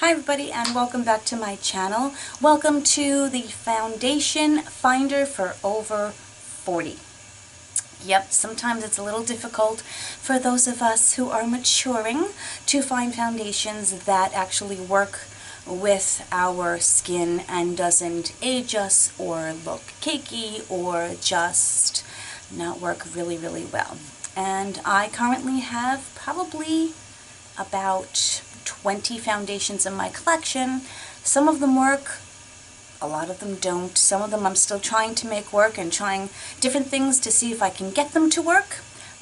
Hi everybody, and welcome back to my channel. Welcome to the Foundation Finder for over 40. Yep, sometimes it's a little difficult for those of us who are maturing to find foundations that actually work with our skin and doesn't age us or look cakey or just not work really well. And I currently have probably about 20 foundations in my collection. Some of them work, a lot of them don't. Some of them I'm still trying to make work and trying different things to see if I can get them to work.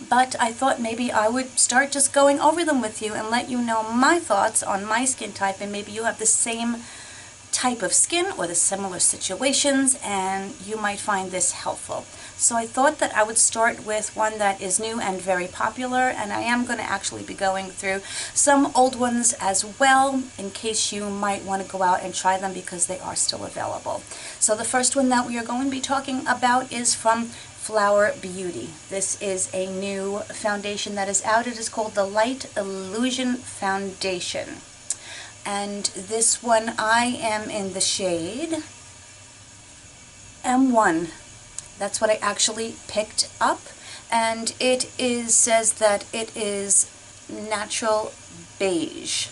But I thought maybe I would start just going over them with you and let you know my thoughts on my skin type, and maybe you have the same type of skin or the similar situations and you might find this helpful. So I thought that I would start with one that is new and very popular, and I am going to actually be going through some old ones as well in case you might want to go out and try them because they are still available. So the first one that we are going to be talking about is from Flower Beauty. This is a new foundation that is out. It is called the Light Illusion Foundation. And this one I am in the shade M1. That's what I actually picked up, and it says that it is natural beige.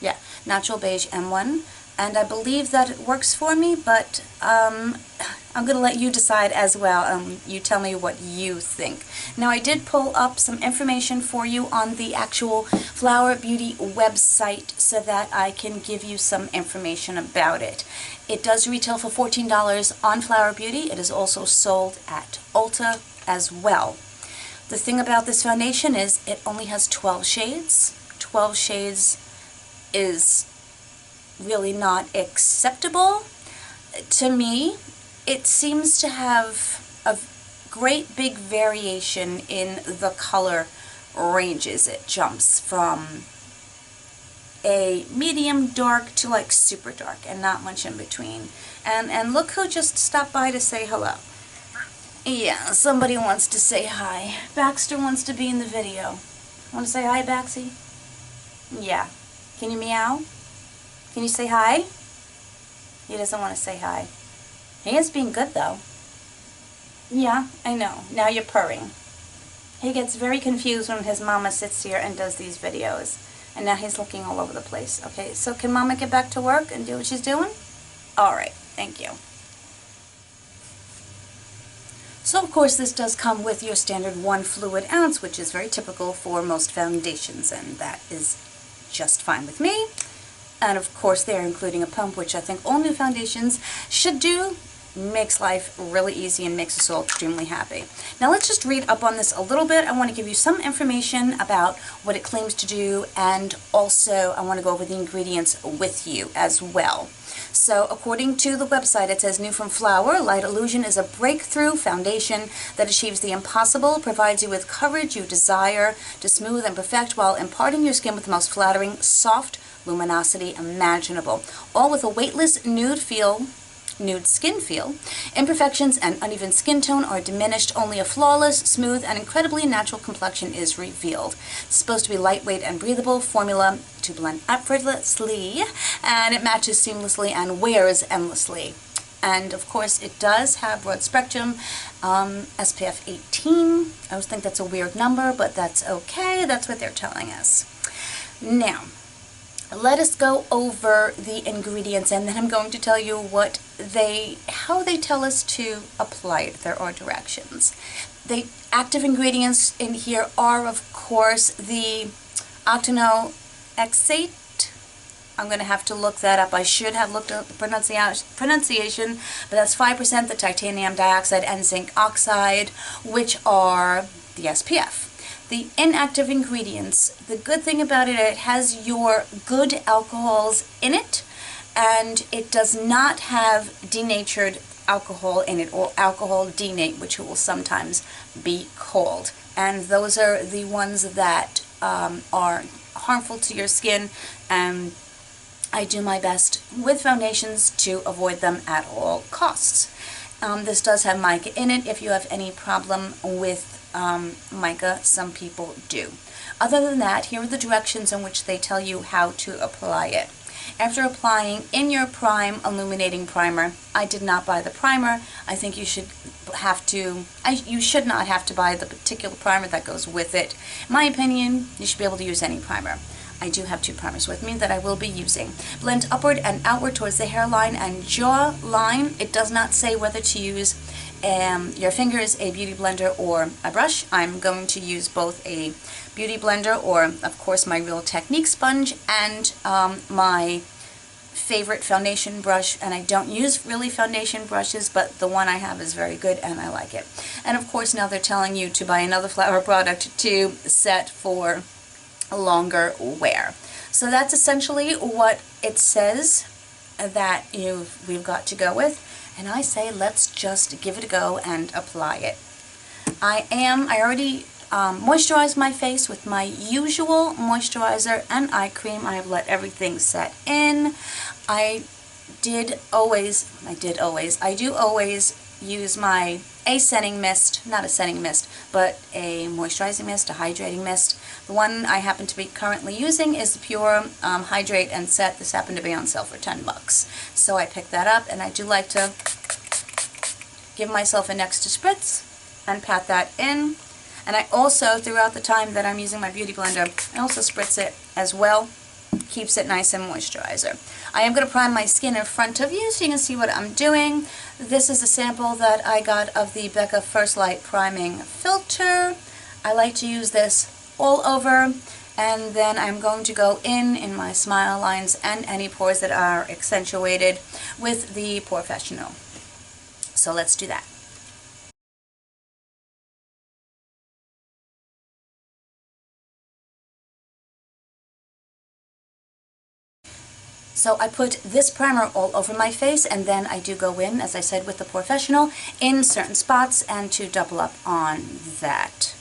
Yeah, natural beige M1, and I believe that it works for me, but I'm going to let you decide as well. You tell me what you think. Now, I did pull up some information for you on the actual Flower Beauty website so that I can give you some information about it. It does retail for $14 on Flower Beauty. It is also sold at Ulta as well. The thing about this foundation is it only has 12 shades. 12 shades is really not acceptable to me. It seems to have a great big variation in the color ranges. It jumps from a medium dark to like super dark and not much in between. And look who just stopped by to say hello. Yeah, somebody wants to say hi. Baxter wants to be in the video. Want to say hi, Baxy? Yeah. Can you meow? Can you say hi? He doesn't want to say hi. He is being good though. Yeah, I know. Now you're purring. He gets very confused when his mama sits here and does these videos. And now he's looking all over the place. Okay, so can Mama get back to work and do what she's doing? Alright, thank you. So of course this does come with your standard 1 fluid ounce, which is very typical for most foundations, and that is just fine with me. And of course they're including a pump, which I think all new foundations should do. Makes life really easy and makes us all extremely happy. Now let's just read up on this a little bit. I want to give you some information about what it claims to do, and also I want to go over the ingredients with you as well. So according to the website, it says, new from Flower, Light Illusion is a breakthrough foundation that achieves the impossible, provides you with coverage you desire to smooth and perfect while imparting your skin with the most flattering, soft luminosity imaginable, all with a weightless nude skin feel. Imperfections and uneven skin tone are diminished. Only a flawless, smooth, and incredibly natural complexion is revealed. It's supposed to be lightweight and breathable, formula to blend effortlessly, and it matches seamlessly and wears endlessly. And of course it does have broad spectrum, SPF 18. I always think that's a weird number, but that's okay. That's what they're telling us. Now, let us go over the ingredients, and then I'm going to tell you how they tell us to apply it. There are directions. The active ingredients in here are, of course, the octanoxate. I'm going to have to look that up. I should have looked at the pronunciation, but that's 5% the titanium dioxide and zinc oxide, which are the SPF. The inactive ingredients, the good thing about it, it has your good alcohols in it, and it does not have denatured alcohol in it, or alcohol denate, which it will sometimes be called. And those are the ones that are harmful to your skin, and I do my best with foundations to avoid them at all costs. This does have mica in it. If you have any problem with mica, some people do. Other than that, here are the directions in which they tell you how to apply it. after applying In Your Prime Illuminating Primer. I did not buy the primer. I think you should you should not have to buy the particular primer that goes with it. In my opinion, you should be able to use any primer. I do have two primers with me that I will be using. Blend upward and outward towards the hairline and jawline. It does not say whether to use your fingers, a beauty blender, or a brush. I'm going to use both a beauty blender or, of course, my Real Technique sponge and my favorite foundation brush. And I don't use really foundation brushes, but the one I have is very good and I like it. And of course, now they're telling you to buy another flower product to set for longer wear. So that's essentially what it says that we've got to go with, and I say let's just give it a go and apply it. I already moisturized my face with my usual moisturizer and eye cream. I have let everything set in. I do always use my setting mist, not a setting mist, but a moisturizing mist, a hydrating mist. The one I happen to be currently using is the Pure Hydrate and Set. This happened to be on sale for 10 bucks. So I picked that up, and I do like to give myself an extra spritz and pat that in. And I also, throughout the time that I'm using my beauty blender, I also spritz it as well. Keeps it nice and moisturizer. I am going to prime my skin in front of you so you can see what I'm doing. This is a sample that I got of the Becca First Light Priming Filter. I like to use this all over, and then I'm going to go in my smile lines and any pores that are accentuated with the Porefessional. So let's do that. So I put this primer all over my face, and then I do go in, as I said, with the Porefessional in certain spots and to double up on that.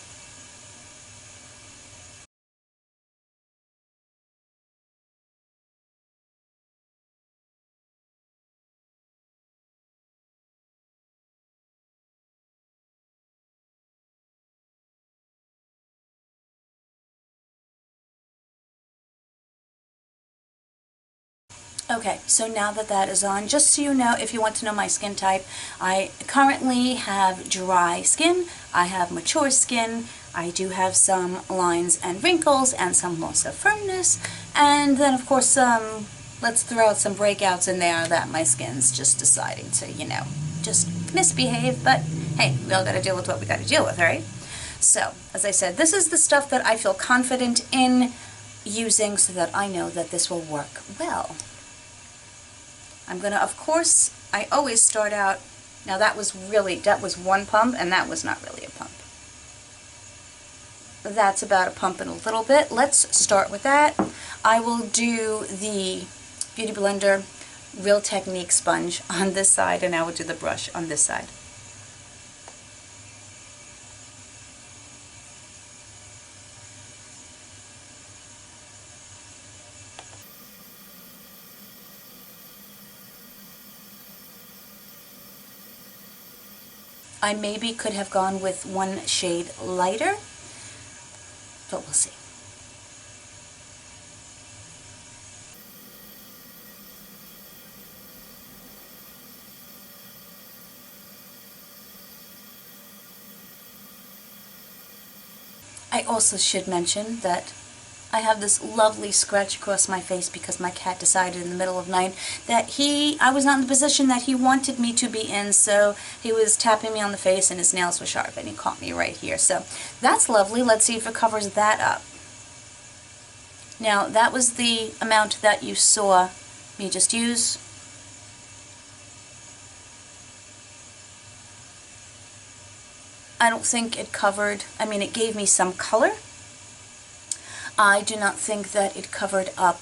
Okay, so now that that is on, just so you know, if you want to know my skin type, I currently have dry skin, I have mature skin, I do have some lines and wrinkles and some loss of firmness, and then of course let's throw out some breakouts in there that my skin's just deciding to, just misbehave, but hey, we all gotta deal with what we gotta deal with, right? So, as I said, this is the stuff that I feel confident in using so that I know that this will work well. I'm going to, of course, I always start out, now that was one pump, and that was not really a pump. That's about a pump and a little bit. Let's start with that. I will do the Beauty Blender Real Technique sponge on this side, and I will do the brush on this side. I maybe could have gone with one shade lighter, but we'll see. I also should mention that I have this lovely scratch across my face because my cat decided in the middle of the night that I was not in the position that he wanted me to be in, so he was tapping me on the face and his nails were sharp and he caught me right here. So that's lovely. Let's see if it covers that up. Now that was the amount that you saw me just use. I don't think it covered, it gave me some color. I do not think that it covered up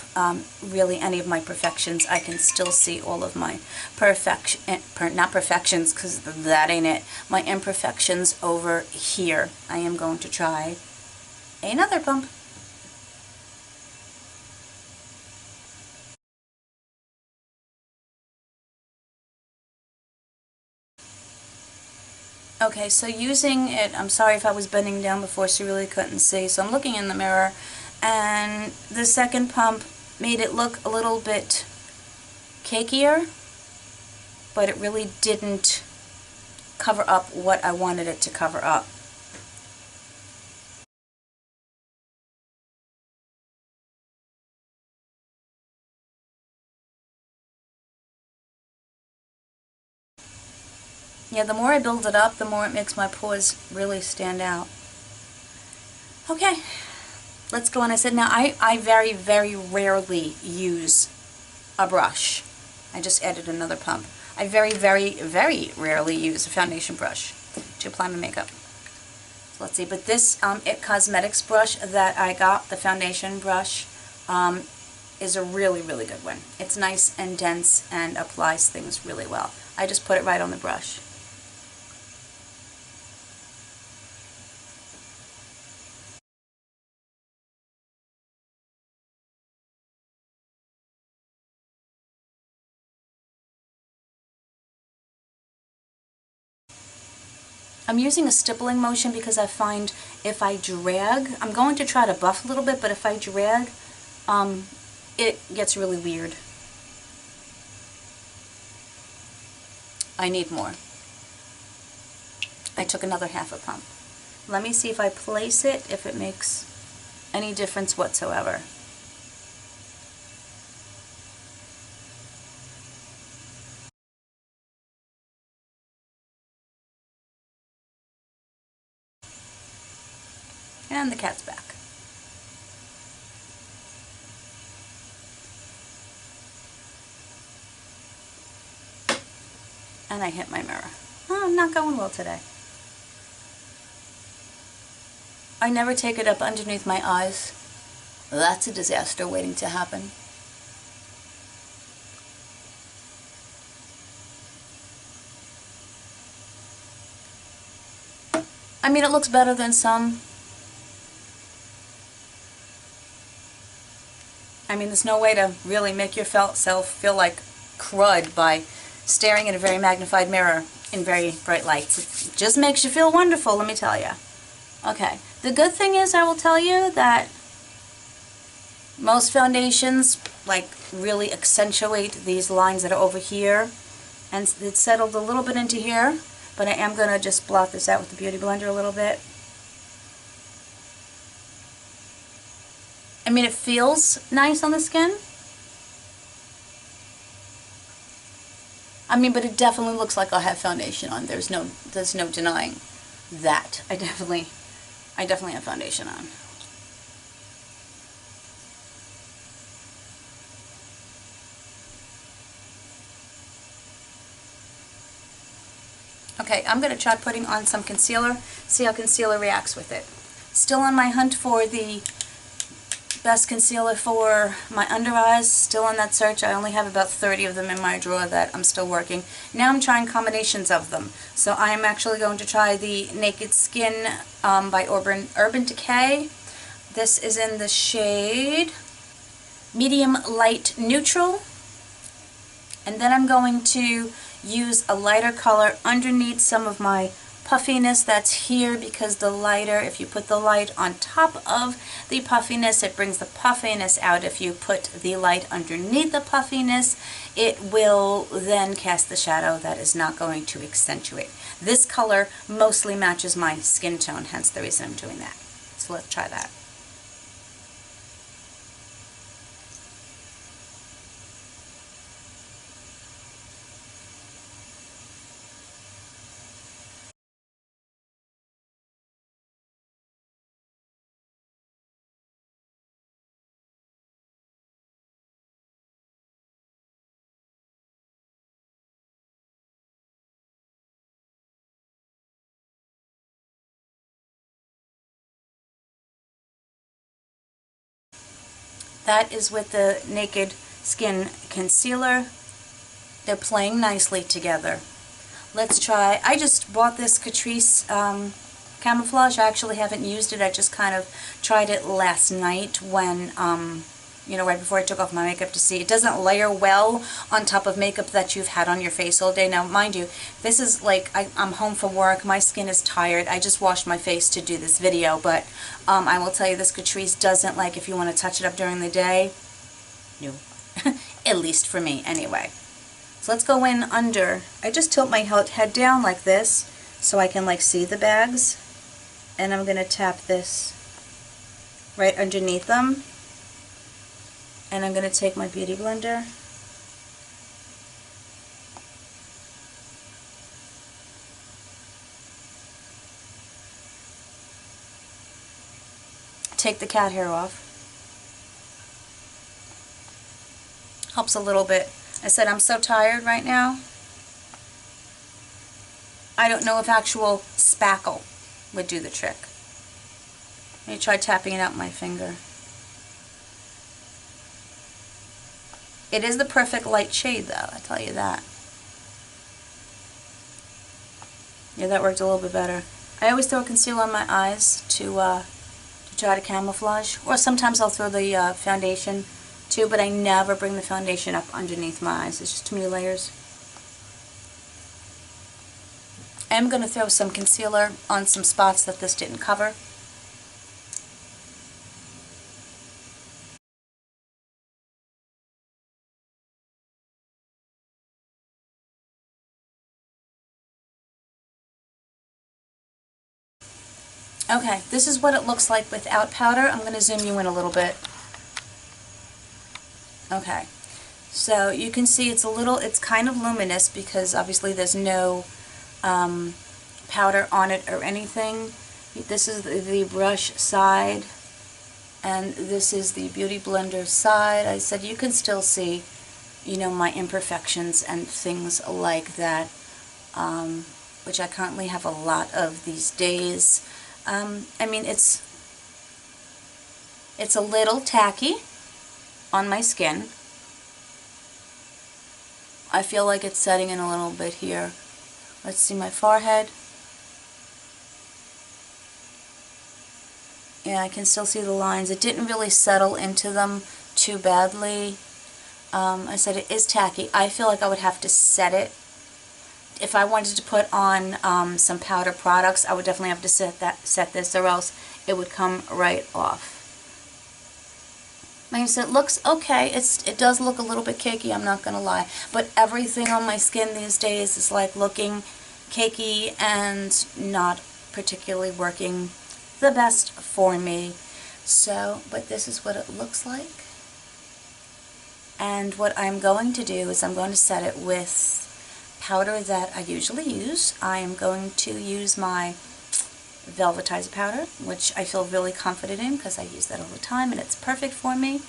really any of my perfections. I can still see all of my not perfections, because that ain't it, my imperfections over here. I am going to try another pump. Okay, so using it, I'm sorry if I was bending down before so you really couldn't see, so I'm looking in the mirror, and the second pump, made it look a little bit cakier, but it really didn't cover up what I wanted it to cover up. Yeah, the more I build it up, the more it makes my pores really stand out. Okay, let's go on. I said now I very, very rarely use a brush. I just added another pump. I very, very, very rarely use a foundation brush to apply my makeup. So let's see, but this IT Cosmetics brush that I got, the foundation brush, is a really, really good one. It's nice and dense and applies things really well. I just put it right on the brush. I'm using a stippling motion because I find if I drag, I'm going to try to buff a little bit, but if I drag, it gets really weird. I need more. I took another half a pump. Let me see if I place it, if it makes any difference whatsoever. And the cat's back. And I hit my mirror. Oh, I'm not going well today. I never take it up underneath my eyes. That's a disaster waiting to happen. I mean, it looks better than some. I mean, there's no way to really make yourself feel like crud by staring at a very magnified mirror in very bright lights. It just makes you feel wonderful, let me tell you. Okay, the good thing is I will tell you that most foundations like really accentuate these lines that are over here, and it's settled a little bit into here, but I am going to just blot this out with the Beauty Blender a little bit. I mean, it feels nice on the skin. I mean, but it definitely looks like I have foundation on. There's no denying that. I definitely have foundation on. Okay, I'm going to try putting on some concealer, see how concealer reacts with it. Still on my hunt for the best concealer for my under eyes, still on that search. I only have about 30 of them in my drawer that I'm still working. Now I'm trying combinations of them. So I'm actually going to try the Naked Skin by Urban Decay. This is in the shade Medium Light Neutral. And then I'm going to use a lighter color underneath some of my puffiness that's here, because the lighter, if you put the light on top of the puffiness, it brings the puffiness out. If you put the light underneath the puffiness, it will then cast the shadow that is not going to accentuate. This color mostly matches my skin tone, hence the reason I'm doing that. So let's try that. That is with the Naked Skin Concealer. They're playing nicely together. Let's try, I just bought this Catrice Camouflage. I actually haven't used it. I just kind of tried it last night when, you know, right before I took off my makeup to see. It doesn't layer well on top of makeup that you've had on your face all day. Now, mind you, this is like, I'm home from work. My skin is tired. I just washed my face to do this video, but I will tell you, this Catrice doesn't, like, if you want to touch it up during the day, No. At least for me, anyway. So let's go in under. I just tilt my head down like this so I can like see the bags. And I'm going to tap this right underneath them. And I'm going to take my Beauty Blender. Take the cat hair off. Helps a little bit. I said I'm so tired right now. I don't know if actual spackle would do the trick. Let me try tapping it out with my finger. It is the perfect light shade though, I tell you that. Yeah, that worked a little bit better. I always throw concealer on my eyes to try to camouflage, or sometimes I'll throw the foundation too, but I never bring the foundation up underneath my eyes. It's just too many layers. I am going to throw some concealer on some spots that this didn't cover. Okay, this is what it looks like without powder. I'm going to zoom you in a little bit. Okay, so you can see it's kind of luminous because obviously there's no powder on it or anything. This is the brush side and this is the Beauty Blender side. I said you can still see, you know, my imperfections and things like that, which I currently have a lot of these days. I mean, it's a little tacky on my skin. I feel like it's setting in a little bit here. Let's see my forehead. Yeah, I can still see the lines. It didn't really settle into them too badly. I said it is tacky. I feel like I would have to set it. If I wanted to put on some powder products, I would definitely have to set this, or else it would come right off. Like I said, it looks okay. It does look a little bit cakey, I'm not going to lie. But everything on my skin these days is like looking cakey and not particularly working the best for me. So, but this is what it looks like. And what I'm going to do is I'm going to set it with powder that I usually use. I am going to use my Velvetizer powder, which I feel really confident in because I use that all the time and it's perfect for me.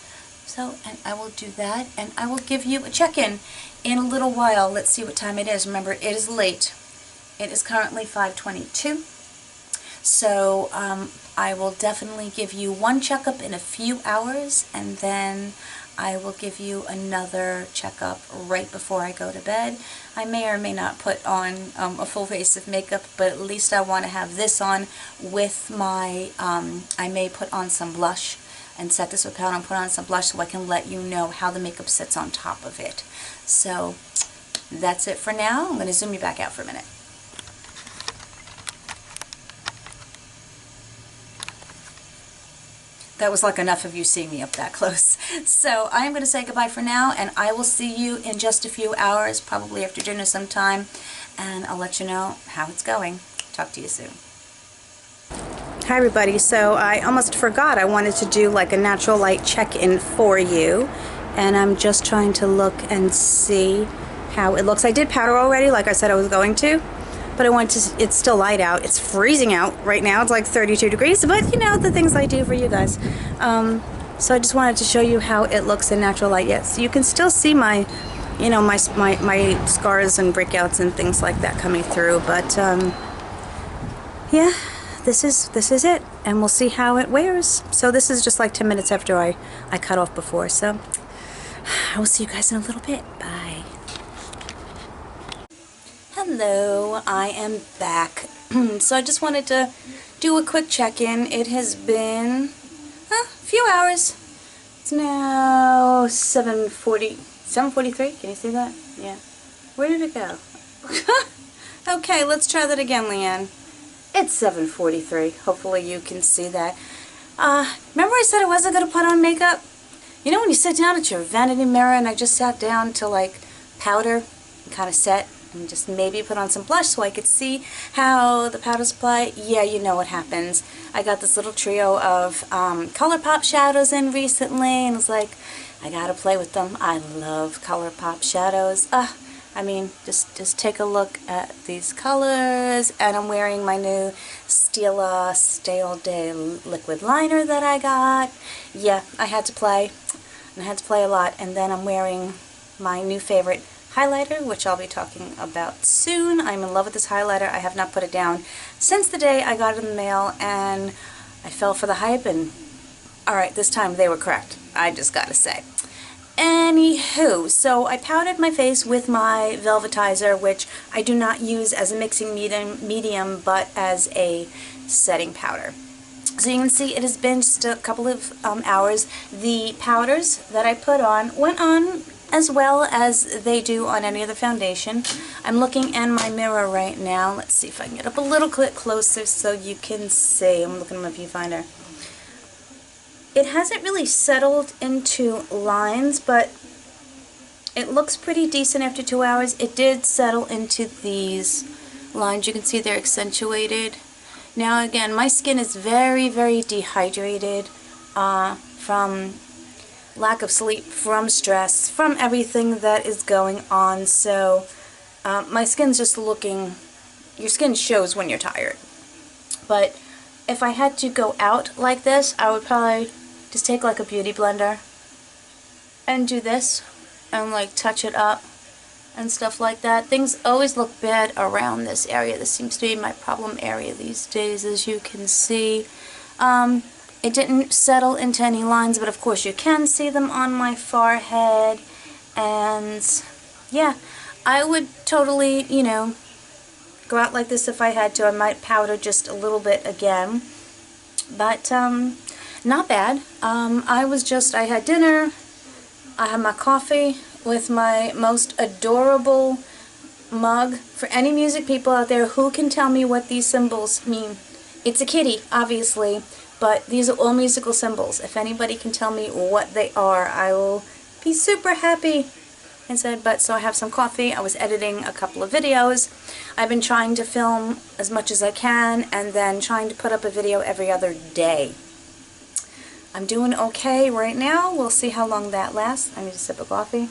So, and I will do that, and I will give you a check-in in a little while. Let's see what time it is. Remember, it is late. It is currently 5:22. So I will definitely give you one checkup in a few hours, and then I will give you another checkup right before I go to bed. I may or may not put on a full face of makeup, but at least I want to have this on with my, I may put on some blush and set this with powder and put on some blush so I can let you know how the makeup sits on top of it. So that's it for now. I'm going to zoom you back out for a minute. That was like enough of you seeing me up that close. So I am going to say goodbye for now, and I will see you in just a few hours, probably after dinner sometime, and I'll let you know how it's going. Talk to you soon. Hi everybody, so I almost forgot I wanted to do like a natural light check-in for you, and I'm just trying to look and see how it looks. I did powder already like I said I was going to, but I want to, it's still light out. It's freezing out right now. It's like 32 degrees, but you know, the things I do for you guys. So I just wanted to show you how it looks in natural light. Yes, you can still see my, you know, my scars and breakouts and things like that coming through, but yeah, this is it, and we'll see how it wears. So this is just like 10 minutes after I cut off before, so I will see you guys in a little bit. Bye. Hello, I am back. So I just wanted to do a quick check-in. It has been a few hours. It's now 7:43. Can you see that? Yeah. Where did it go? Okay, let's try that again, Leanne. It's 7:43. Hopefully you can see that. Remember I said I wasn't going to put on makeup? You know when you sit down at your vanity mirror, and I just sat down to like powder and kind of set and just maybe put on some blush so I could see how the powders apply? Yeah, you know what happens. I got this little trio of ColourPop shadows in recently, and it's like, I gotta play with them. I love ColourPop shadows. I mean, just take a look at these colors, and I'm wearing my new Stila Stay All Day liquid liner that I got. Yeah, I had to play, and I had to play a lot, and then I'm wearing my new favorite highlighter, which I'll be talking about soon. I'm in love with this highlighter. I have not put it down since the day I got it in the mail, and I fell for the hype, and alright, this time they were correct, I just gotta say. Anywho, so I powdered my face with my Velvetizer, which I do not use as a mixing medium, but as a setting powder. So you can see it has been just a couple of hours. The powders that I put on went on as well as they do on any other foundation. I'm looking in my mirror right now. Let's see if I can get up a little bit closer so you can see. I'm looking at my viewfinder. It hasn't really settled into lines, but it looks pretty decent after 2 hours. It did settle into these lines. You can see they're accentuated. Now again, my skin is very, very dehydrated from lack of sleep, from stress, from everything that is going on. So my skin's just looking, your skin shows when you're tired. But if I had to go out like this, I would probably just take like a beauty blender and do this and like touch it up and stuff like that. Things always look bad around this area. This seems to be my problem area these days, as you can see. It didn't settle into any lines, but of course you can see them on my forehead. And yeah, I would totally, you know, go out like this if I had to. I might powder just a little bit again, but not bad. I had dinner, I had my coffee with my most adorable mug. For any music people out there, who can tell me what these symbols mean? It's a kitty, obviously, but these are all musical symbols. If anybody can tell me what they are, I will be super happy. So I have some coffee. I was editing a couple of videos. I've been trying to film as much as I can, and then trying to put up a video every other day. I'm doing okay right now. We'll see how long that lasts. I need a sip of coffee.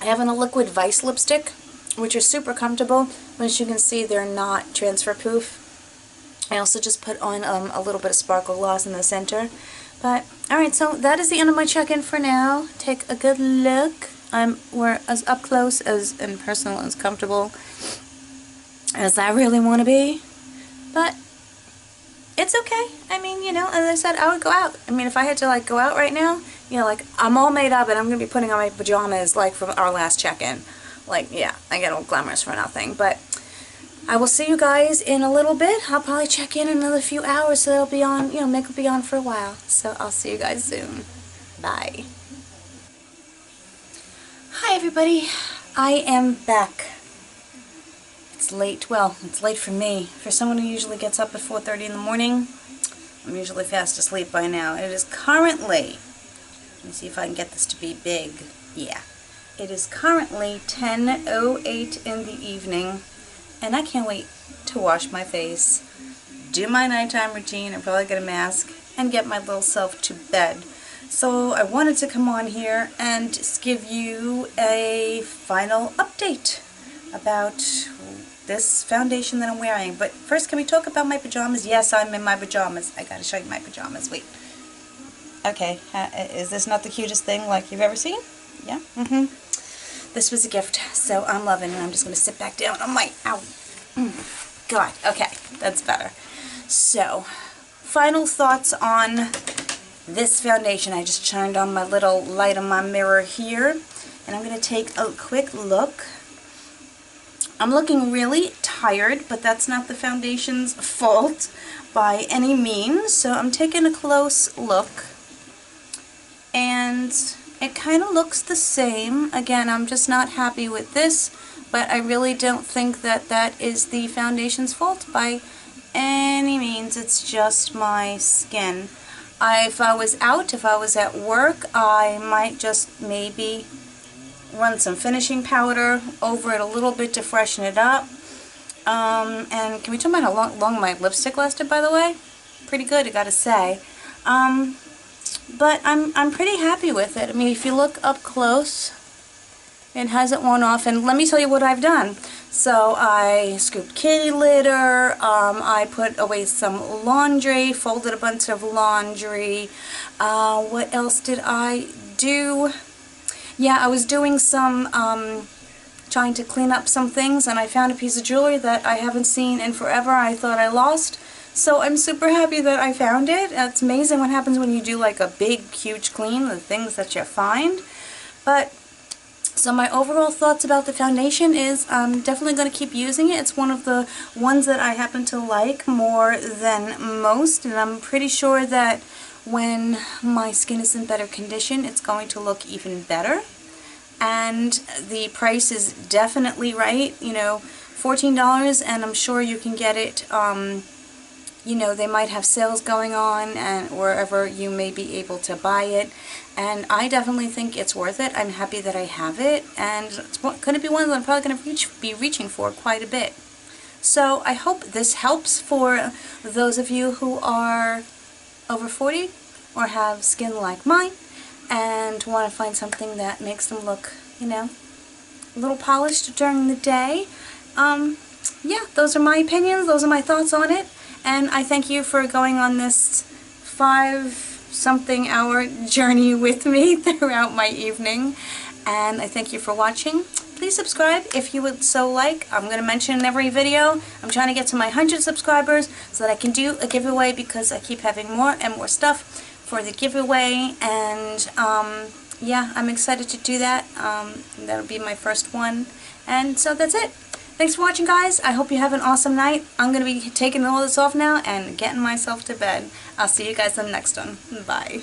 I have on a liquid Vice lipstick, which are super comfortable. As you can see, they're not transfer proof. I also just put on a little bit of sparkle gloss in the center. But, alright, so that is the end of my check-in for now. Take a good look. We're as up close and personal and as comfortable as I really want to be. But it's okay. I mean, you know, as I said, I would go out. I mean, if I had to, like, go out right now, you know, like, I'm all made up and I'm going to be putting on my pajamas, like, from our last check-in. Like, yeah, I get all glamorous for nothing. But I will see you guys in a little bit. I'll probably check in another few hours, so they'll be on, you know, makeup will be on for a while. So I'll see you guys soon. Bye. Hi, everybody. I am back. It's late. Well, it's late for me. For someone who usually gets up at 4:30 in the morning, I'm usually fast asleep by now. It is currently, let me see if I can get this to be big. Yeah. It is currently 10:08 in the evening, and I can't wait to wash my face, do my nighttime routine, and probably get a mask, and get my little self to bed. So I wanted to come on here and just give you a final update about this foundation that I'm wearing. But first, can we talk about my pajamas? Yes, I'm in my pajamas. I gotta show you my pajamas. Wait. Okay, is this not the cutest thing like you've ever seen? Yeah? This was a gift, so I'm loving it. I'm just gonna sit back down on my, ow. God, okay, that's better. So, final thoughts on this foundation. I just turned on my little light on my mirror here, and I'm gonna take a quick look. I'm looking really tired, but that's not the foundation's fault by any means. So I'm taking a close look, and it kind of looks the same. Again, I'm just not happy with this, but I really don't think that that is the foundation's fault by any means. It's just my skin. If I was out, if I was at work, I might just maybe run some finishing powder over it a little bit to freshen it up. And can we talk about how long my lipstick lasted, by the way? Pretty good, I gotta say. But I'm pretty happy with it. I mean, if you look up close, it hasn't worn off. And let me tell you what I've done. So I scooped kitty litter, I put away some laundry, folded a bunch of laundry. What else did I do? Yeah, I was doing some, trying to clean up some things, and I found a piece of jewelry that I haven't seen in forever. I thought I lost. So I'm super happy that I found it. It's amazing what happens when you do like a big, huge clean, the things that you find. But so my overall thoughts about the foundation is I'm definitely going to keep using it. It's one of the ones that I happen to like more than most, and I'm pretty sure that when my skin is in better condition, it's going to look even better. And the price is definitely right, you know, $14, and I'm sure you can get it, you know, they might have sales going on and wherever you may be able to buy it. And I definitely think it's worth it. I'm happy that I have it, and it's going to be one that I'm probably going to be reaching for quite a bit. So I hope this helps for those of you who are over 40 or have skin like mine and want to find something that makes them look, you know, a little polished during the day. Yeah, those are my opinions, those are my thoughts on it, and I thank you for going on this 5-something hour journey with me throughout my evening, and I thank you for watching. Please subscribe if you would so like. I'm going to mention in every video, I'm trying to get to my 100 subscribers so that I can do a giveaway, because I keep having more and more stuff for the giveaway, and yeah, I'm excited to do that. That'll be my first one, and so that's it. Thanks for watching, guys. I hope you have an awesome night. I'm going to be taking all this off now and getting myself to bed. I'll see you guys on the next one. Bye.